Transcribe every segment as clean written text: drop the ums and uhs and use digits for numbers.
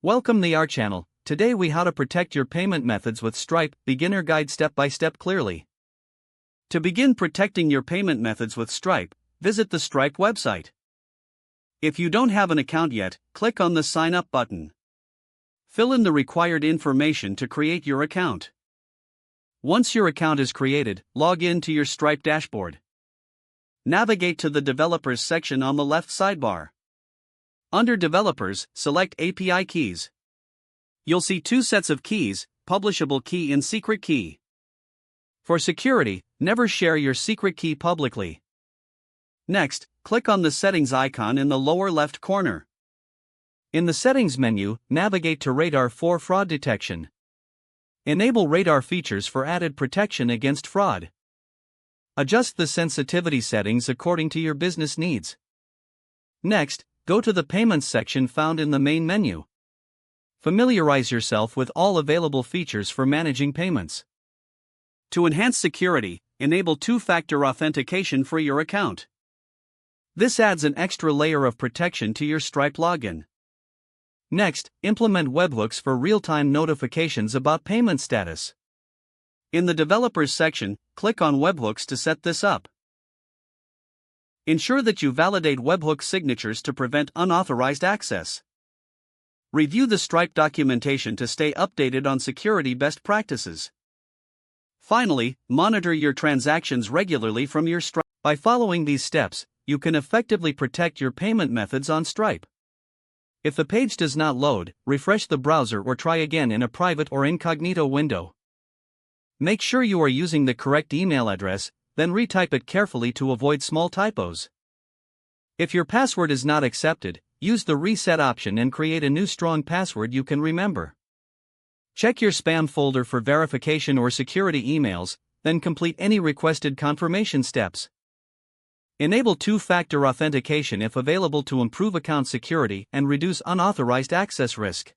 Welcome to our channel. Today we how to protect your payment methods with Stripe, beginner guide step by step clearly. To begin protecting your payment methods with Stripe, visit the Stripe website. If you don't have an account yet, click on the sign up button. Fill in the required information to create your account. Once your account is created, log in to your Stripe dashboard. Navigate to the Developers section on the left sidebar. Under Developers, select API Keys. You'll see two sets of keys, Publishable Key and Secret Key. For security, never share your secret key publicly. Next, click on the Settings icon in the lower left corner. In the Settings menu, navigate to Radar for fraud detection. Enable Radar features for added protection against fraud. Adjust the sensitivity settings according to your business needs. Next, go to the Payments section found in the main menu. Familiarize yourself with all available features for managing payments. To enhance security, enable two-factor authentication for your account. This adds an extra layer of protection to your Stripe login. Next, implement webhooks for real-time notifications about payment status. In the Developers section, click on Webhooks to set this up. Ensure that you validate webhook signatures to prevent unauthorized access. Review the Stripe documentation to stay updated on security best practices. Finally, monitor your transactions regularly from your Stripe. By following these steps, you can effectively protect your payment methods on Stripe. If the page does not load, refresh the browser or try again in a private or incognito window. Make sure you are using the correct email address, then retype it carefully to avoid small typos. If your password is not accepted, use the reset option and create a new strong password you can remember. Check your spam folder for verification or security emails, then complete any requested confirmation steps. Enable two-factor authentication if available to improve account security and reduce unauthorized access risk.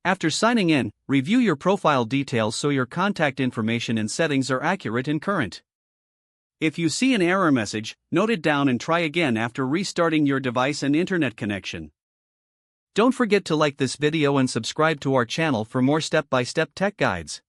After signing in, review your profile details so your contact information and settings are accurate and current. If you see an error message, note it down and try again after restarting your device and internet connection. Don't forget to like this video and subscribe to our channel for more step-by-step tech guides.